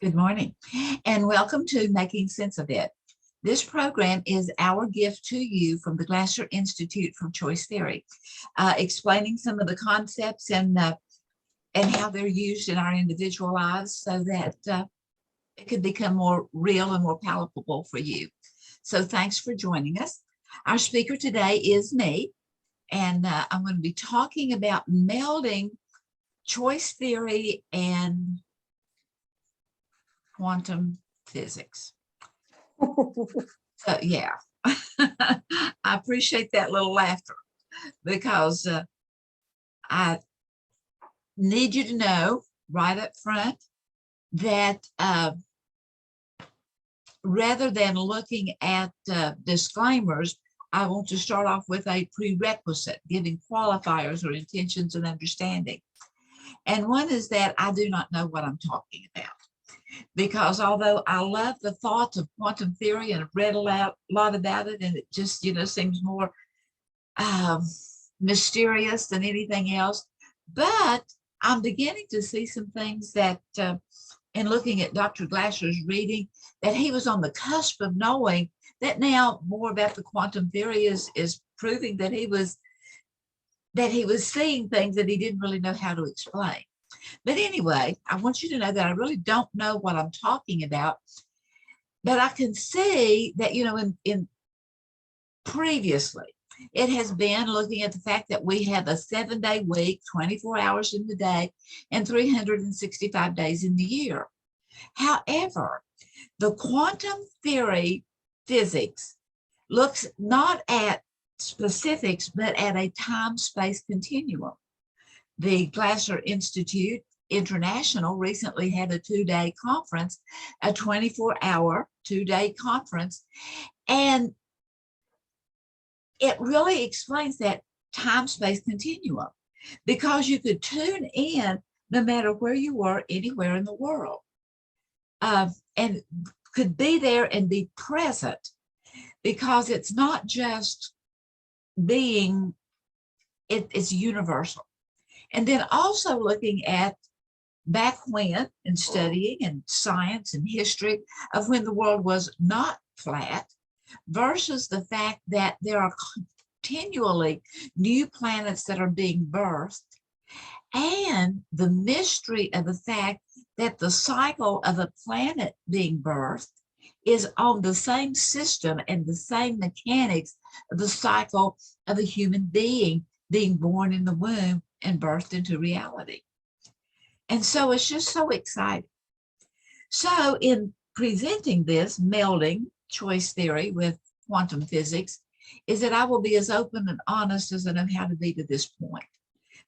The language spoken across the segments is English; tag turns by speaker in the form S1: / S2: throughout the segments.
S1: Good morning, and welcome to Making Sense of It. This program is our gift to you from the Glasser Institute for Choice Theory, explaining some of the concepts and how they're used in our individual lives so that it could become more real and more palatable for you. So thanks for joining us. Our speaker today is me, and I'm going to be talking about melding choice theory and quantum physics. So yeah, I appreciate that little laughter because I need you to know right up front that rather than looking at disclaimers, I want to start off with a prerequisite, giving qualifiers or intentions and understanding. And one is that I do not know what I'm talking about. Because although I love the thoughts of quantum theory and I've read a lot about it, and it just, seems more mysterious than anything else, but I'm beginning to see some things that, in looking at Dr. Glasser's reading, that he was on the cusp of knowing that now more about the quantum theory is proving that he was seeing things that he didn't really know how to explain. But anyway, I want you to know that I really don't know what I'm talking about, but I can see that, in previously, it has been looking at the fact that we have a 7-day week, 24 hours in the day, and 365 days in the year. However, the quantum theory physics looks not at specifics, but at a time-space continuum. The Glasser Institute International recently had a 2-day conference, a 24-hour 2-day conference, and it really explains that time-space continuum because you could tune in no matter where you were, anywhere in the world, and could be there and be present because it's not just being, it's universal. And then also looking at back when and studying and science and history of when the world was not flat versus the fact that there are continually new planets that are being birthed, and the mystery of the fact that the cycle of a planet being birthed is on the same system and the same mechanics of the cycle of a human being born in the womb and birthed into reality. And so it's just so exciting. So in presenting this melding choice theory with quantum physics is that I will be as open and honest as I know how to be to this point,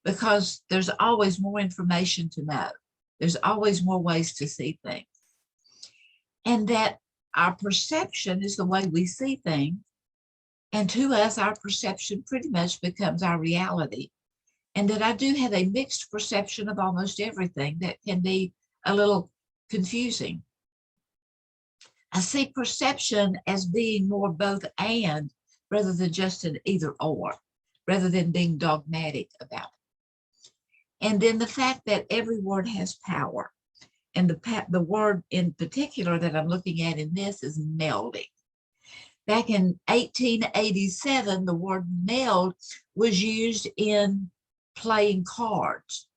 S1: because there's always more information to know. There's always more ways to see things. And that our perception is the way we see things. And to us, our perception pretty much becomes our reality. And that I do have a mixed perception of almost everything that can be a little confusing. I see perception as being more both and rather than just an either or, rather than being dogmatic about it. And then the fact that every word has power. And the word in particular that I'm looking at in this is melding. Back in 1887, the word meld was used in playing cards,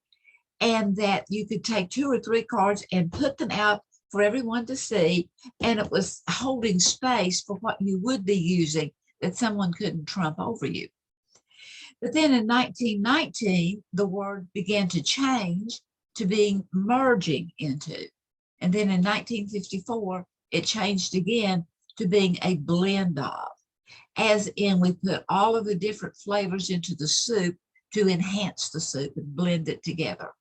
S1: and that you could take 2 or 3 cards and put them out for everyone to see, and it was holding space for what you would be using that someone couldn't trump over you. But then in 1919, the word began to change to being merging into, and then in 1954, it changed again to being a blend of, as in we put all of the different flavors into the soup to enhance the soup and blend it together.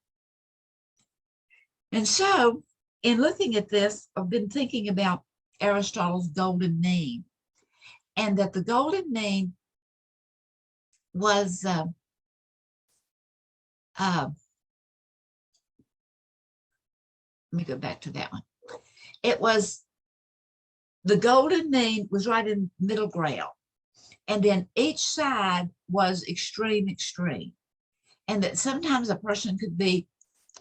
S1: And so in looking at this, I've been thinking about Aristotle's golden mean, and that the golden mean was let me go back to that one. It was the golden mean was right in middle ground. And then each side was extreme, extreme. And that sometimes a person could be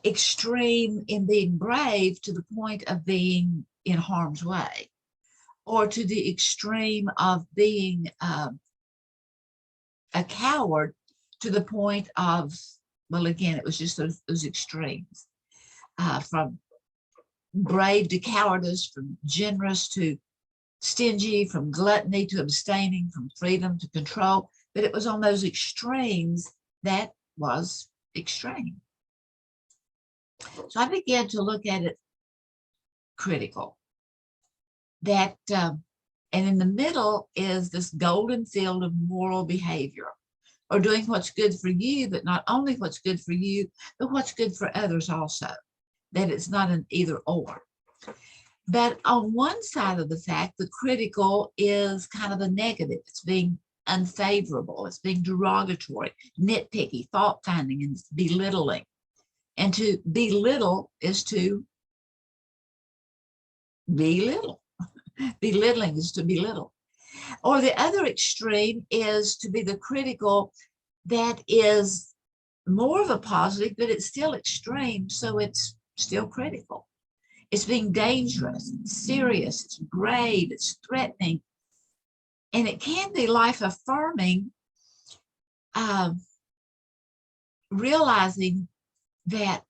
S1: extreme in being brave to the point of being in harm's way, or to the extreme of being a coward to the point of, well, again, it was just those extremes, from brave to cowardice, from generous to stingy, from gluttony to abstaining, from freedom to control. But it was on those extremes that was extreme. So I began to look at it critical. That, and in the middle is this golden field of moral behavior, or doing what's good for you, but not only what's good for you, but what's good for others also. That it's not an either or. But on one side of the fact, the critical is kind of a negative. It's being unfavorable. It's being derogatory, nitpicky, fault-finding, and belittling. And to belittle is to belittle. Belittling is to belittle. Or the other extreme is to be the critical that is more of a positive, but it's still extreme, so it's still critical. It's being dangerous, it's serious, it's grave, it's threatening, and it can be life-affirming, realizing that.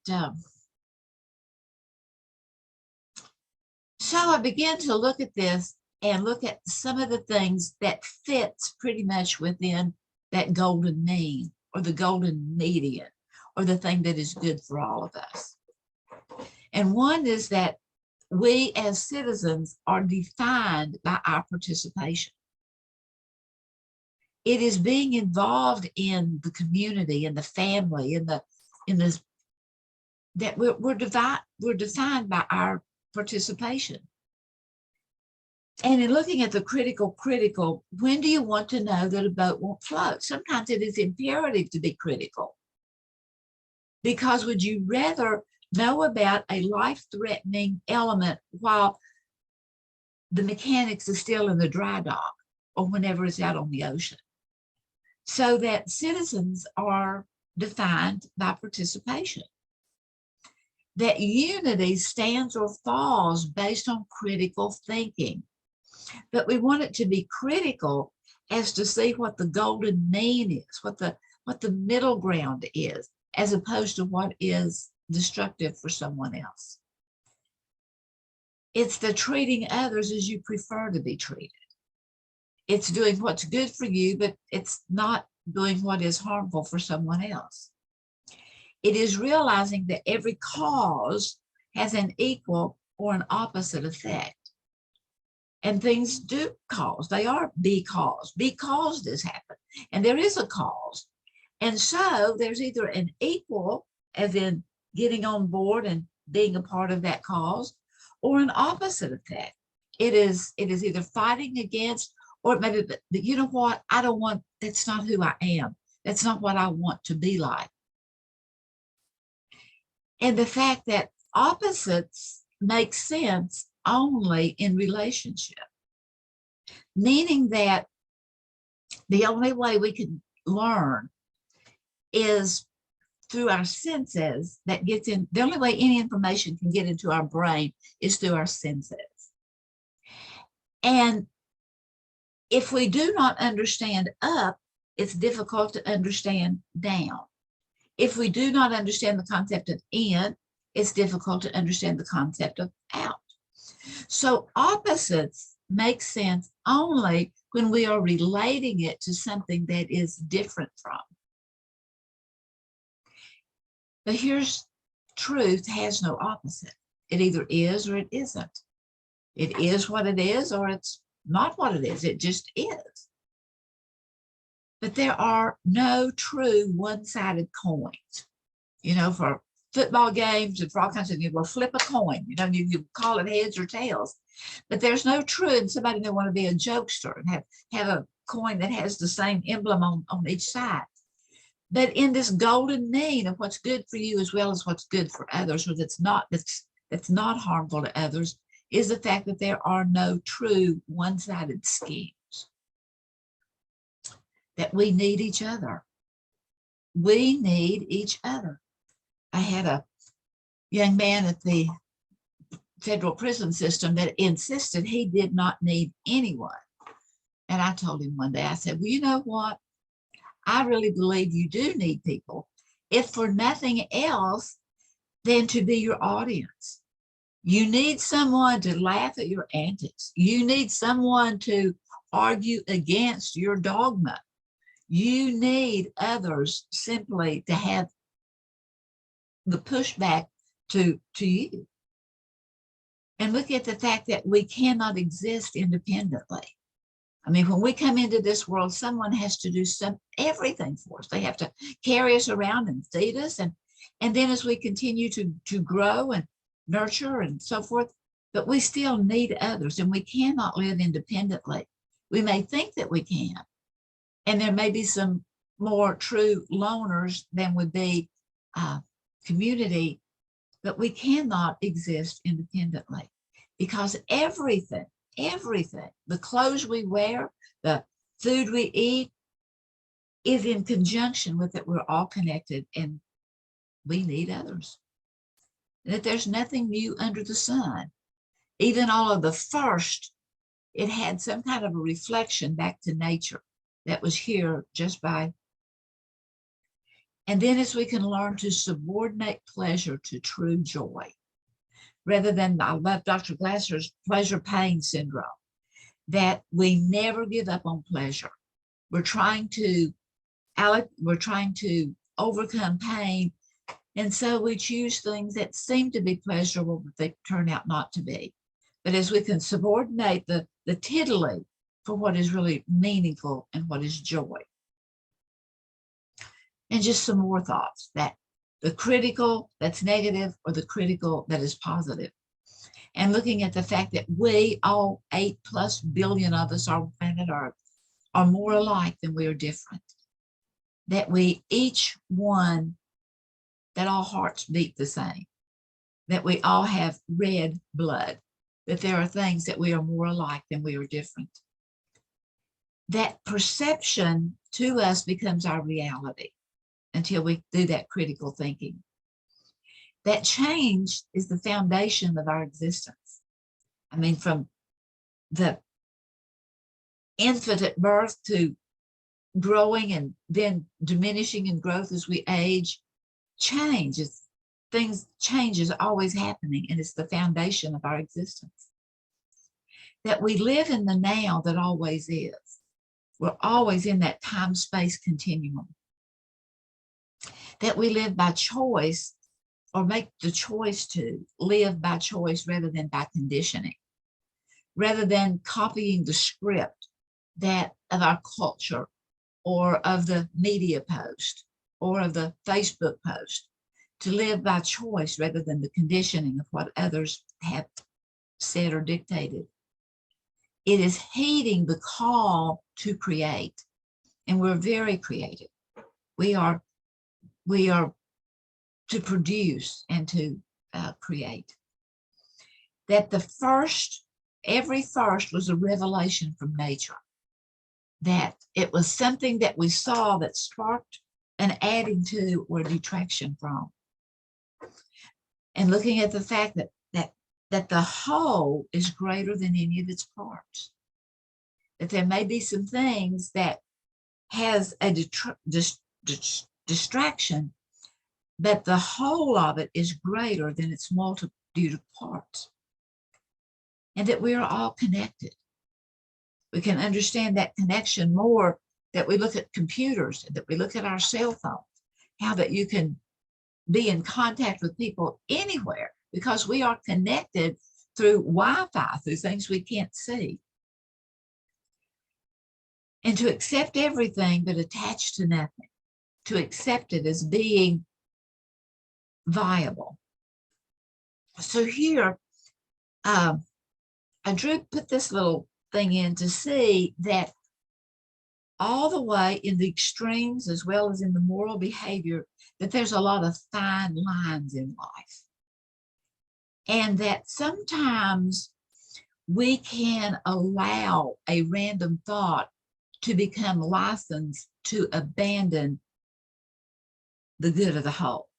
S1: So I began to look at this and look at some of the things that fits pretty much within that golden mean, or the golden median, or the thing that is good for all of us. And one is that we as citizens are defined by our participation. It is being involved in the community, in the family, that we're defined by our participation. And in looking at the critical, when do you want to know that a boat won't float? Sometimes it is imperative to be critical, because would you rather know about a life-threatening element while the mechanics are still in the dry dock, or whenever it's out on the ocean? So that citizens are defined by participation. That unity stands or falls based on critical thinking. But we want it to be critical as to see what the golden mean is, what the middle ground is, as opposed to what is destructive for someone else. It's the treating others as you prefer to be treated. It's doing what's good for you, but it's not doing what is harmful for someone else. It is realizing that every cause has an equal or an opposite effect. And things do cause, they are because this happened. And there is a cause. And so there's either an equal, as in getting on board and being a part of that cause, or an opposite effect. It is either fighting against, or maybe, you know what, I don't want, that's not who I am. That's not what I want to be like. And the fact that opposites make sense only in relationship, meaning that the only way we can learn is through our senses. That gets in, the only way any information can get into our brain is through our senses. And if we do not understand up, it's difficult to understand down. If we do not understand the concept of in, it's difficult to understand the concept of out. So opposites make sense only when we are relating it to something that is different from. But here's truth has no opposite. It either is or it isn't. It is what it is, or it's not what it is. It just is. But there are no true one-sided coins. You know, for football games and for all kinds of, you will flip a coin, you know, you call it heads or tails. But there's no true, and somebody may want to be a jokester and have a coin that has the same emblem on each side. But in this golden mean of what's good for you as well as what's good for others, or that's not harmful to others, is the fact that there are no true one-sided schemes. That we need each other. We need each other. I had a young man at the federal prison system that insisted he did not need anyone. And I told him one day, I said, well, you know what? I really believe you do need people, if for nothing else than to be your audience. You need someone to laugh at your antics. You need someone to argue against your dogma. You need others simply to have the pushback to you. And look at the fact that we cannot exist independently. I mean, when we come into this world, someone has to do everything for us. They have to carry us around and feed us. And then as we continue to grow and nurture and so forth, but we still need others, and we cannot live independently. We may think that we can, and there may be some more true loners than would be community, but we cannot exist independently, because everything, the clothes we wear, the food we eat, is in conjunction with it. We're all connected, and we need others. That there's nothing new under the sun. Even all of the first, it had some kind of a reflection back to nature that was here just by. And then as we can learn to subordinate pleasure to true joy, rather than, I love Dr. Glasser's pleasure pain syndrome, that we never give up on pleasure. We're trying to overcome pain. And so we choose things that seem to be pleasurable, but they turn out not to be. But as we can subordinate the tiddly for what is really meaningful and what is joy. And just some more thoughts, that the critical that's negative or the critical that is positive. And looking at the fact that we, all 8+ billion of us on planet Earth, are more alike than we are different. That we each one, that all hearts beat the same, that we all have red blood, that there are things that we are more alike than we are different. That perception to us becomes our reality until we do that critical thinking. That change is the foundation of our existence. I mean, from the infant at birth to growing and then diminishing in growth as we age, change is always happening, and it's the foundation of our existence. That we live in the now that always is. We're always in that time-space continuum. That we live by choice, or make the choice to live by choice rather than by conditioning, rather than copying the script that of our culture or of the media post or of the Facebook post, to live by choice rather than the conditioning of what others have said or dictated. It is heeding the call to create, and we're very creative. We are to produce and to create. That every first was a revelation from nature. That it was something that we saw that sparked an adding to or detraction from. And looking at the fact that the whole is greater than any of its parts. That there may be some things that has a distraction, but the whole of it is greater than its multitude of parts. And that we are all connected. We can understand that connection more, that we look at computers, that we look at our cell phones, how that you can be in contact with people anywhere because we are connected through Wi-Fi, through things we can't see. And to accept everything but attach to nothing, to accept it as being viable. So here, I put this little thing in to see that all the way in the extremes as well as in the moral behavior, that there's a lot of fine lines in life. And that sometimes we can allow a random thought to become licensed to abandon the good of the whole.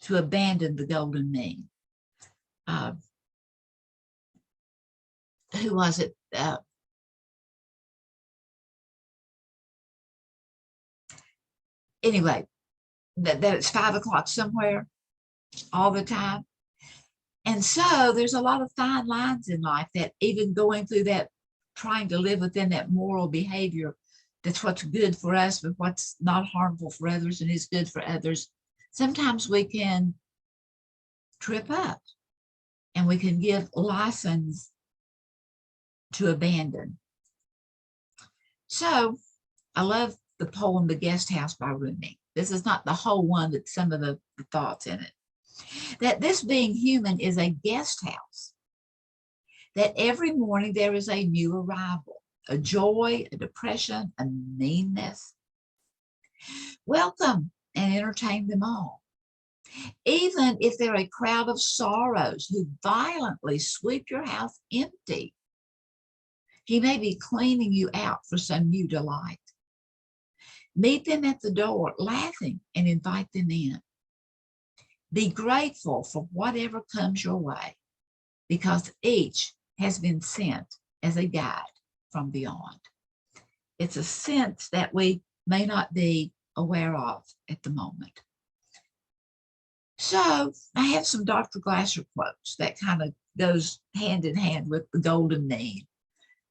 S1: to abandon the golden mean. Who was it? Anyway, that it's 5 o'clock somewhere all the time. And so there's a lot of fine lines in life that even going through that, trying to live within that moral behavior, that's what's good for us, but what's not harmful for others and is good for others. Sometimes we can trip up and we can give license to abandon. So I love the poem, The Guest House by Rumi. This is not the whole one, but some of the thoughts in it. That this being human is a guest house. That every morning there is a new arrival, a joy, a depression, a meanness. Welcome and entertain them all. Even if they're a crowd of sorrows who violently sweep your house empty, he may be cleaning you out for some new delight. Meet them at the door, laughing, and invite them in. Be grateful for whatever comes your way, because each has been sent as a guide from beyond. It's a sense that we may not be aware of at the moment. So I have some Dr. Glasser quotes that kind of goes hand in hand with the golden mean.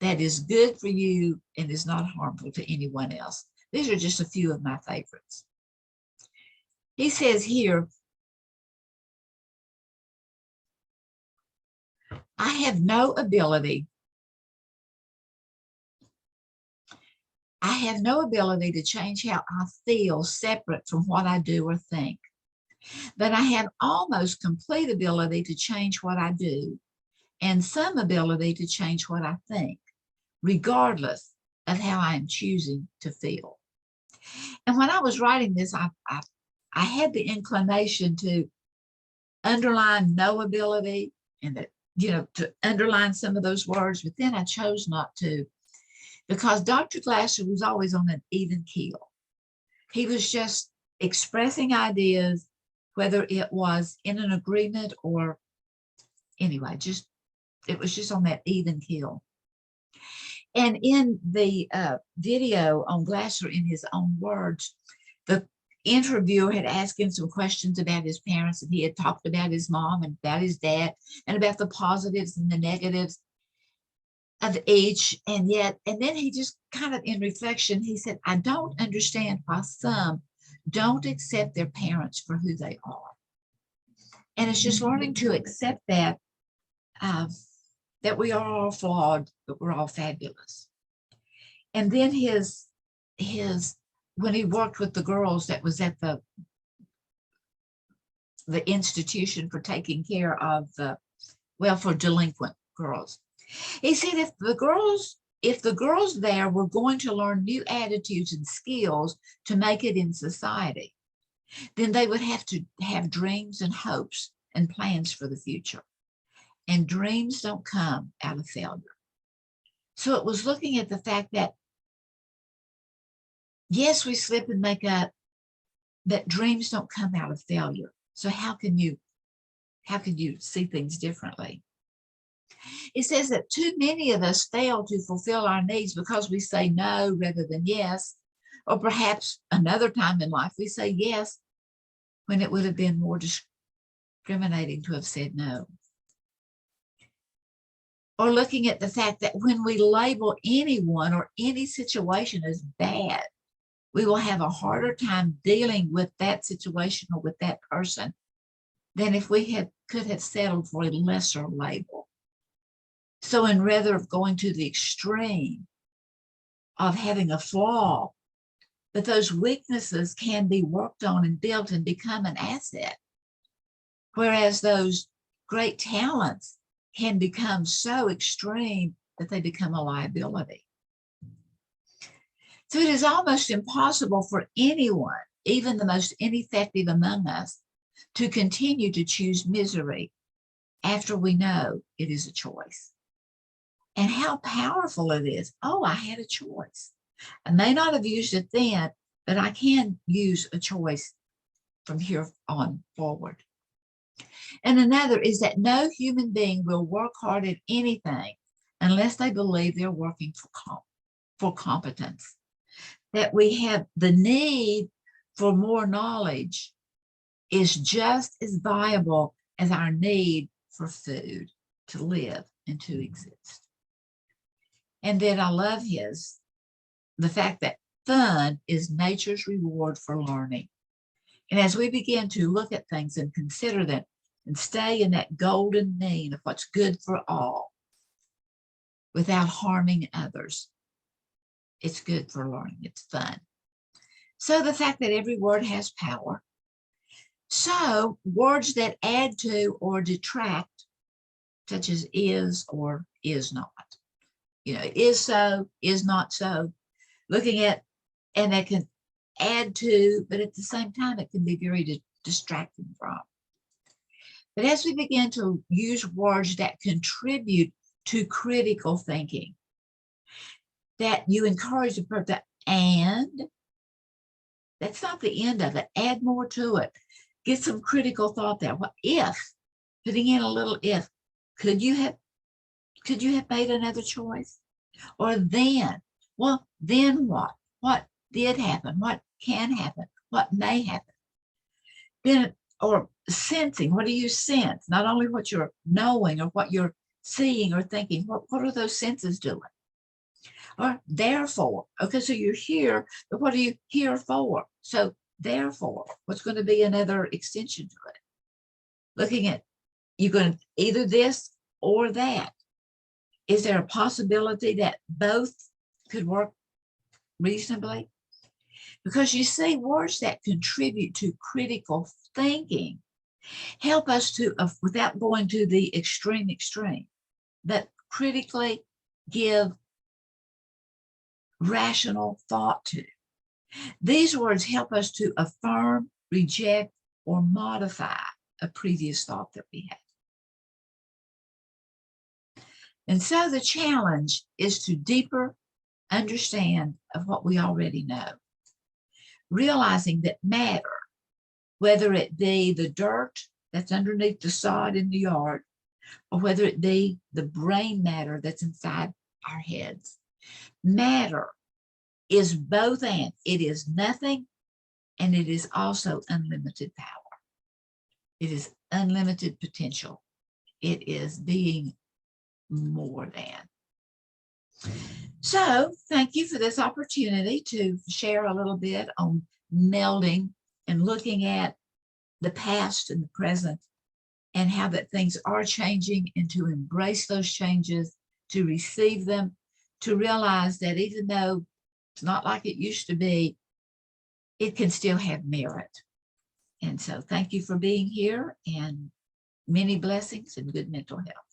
S1: That is good for you and is not harmful to anyone else. These are just a few of my favorites. He says here, I have no ability to change how I feel separate from what I do or think, but I have almost complete ability to change what I do and some ability to change what I think, regardless of how I am choosing to feel. And when I was writing this, I had the inclination to underline no ability and that, to underline some of those words, but then I chose not to, because Dr. Glasser was always on an even keel. He was just expressing ideas, whether it was in an agreement or anyway, it was just on that even keel. And in the video on Glasser, in his own words, the interviewer had asked him some questions about his parents, and he had talked about his mom and about his dad and about the positives and the negatives of each. And then he just kind of in reflection, he said, I don't understand why some don't accept their parents for who they are. And it's just learning to accept that we are all flawed, but we're all fabulous. And then his when he worked with the girls that was at the institution for taking care of for delinquent girls, he said if the girls there were going to learn new attitudes and skills to make it in society, then they would have to have dreams and hopes and plans for the future. And dreams don't come out of failure. So it was looking at the fact that, yes, we slip and make up, but dreams don't come out of failure. So how can you see things differently? It says that too many of us fail to fulfill our needs because we say no rather than yes, or perhaps another time in life we say yes when it would have been more discriminating to have said no. Or looking at the fact that when we label anyone or any situation as bad, we will have a harder time dealing with that situation or with that person than if we could have settled for a lesser label. So in rather of going to the extreme of having a flaw, but those weaknesses can be worked on and built and become an asset, whereas those great talents can become so extreme that they become a liability. So it is almost impossible for anyone, even the most ineffective among us, to continue to choose misery after we know it is a choice. And how powerful it is. Oh, I had a choice. I may not have used it then, but I can use a choice from here on forward. And another is that no human being will work hard at anything unless they believe they're working for competence. That we have the need for more knowledge is just as viable as our need for food to live and to exist. And then I love the fact that fun is nature's reward for learning. And as we begin to look at things and consider them and stay in that golden mean of what's good for all without harming others, it's good for learning. It's fun. So the fact that every word has power. So words that add to or detract, such as is or is not. Is so, is not so. Looking at, and that can add to, but at the same time, it can be very distracting from. But as we begin to use words that contribute to critical thinking, that you encourage the person, and that's not the end of it. Add more to it. Get some critical thought there. What if, putting in a little if, could you have made another choice? Or then, well, then what? What did happen? What can happen? What may happen? Then, or sensing, what do you sense? Not only what you're knowing or what you're seeing or thinking, what are those senses doing? Or therefore, okay, so you're here, but what are you here for? So therefore, what's going to be another extension to it? Looking at, you're going to either this or that. Is there a possibility that both could work reasonably? Because you see, words that contribute to critical thinking help us to, without going to the extreme, but critically give rational thought to. These words help us to affirm, reject, or modify a previous thought that we had. And so the challenge is to deeper understand of what we already know, realizing that matter, whether it be the dirt that's underneath the sod in the yard, or whether it be the brain matter that's inside our heads, matter is both and. It is nothing, and it is also unlimited power. It is unlimited potential. It is being more than. So thank you for this opportunity to share a little bit on melding and looking at the past and the present and how that things are changing, and to embrace those changes, to receive them, to realize that even though it's not like it used to be, it can still have merit. And so thank you for being here, and many blessings and good mental health.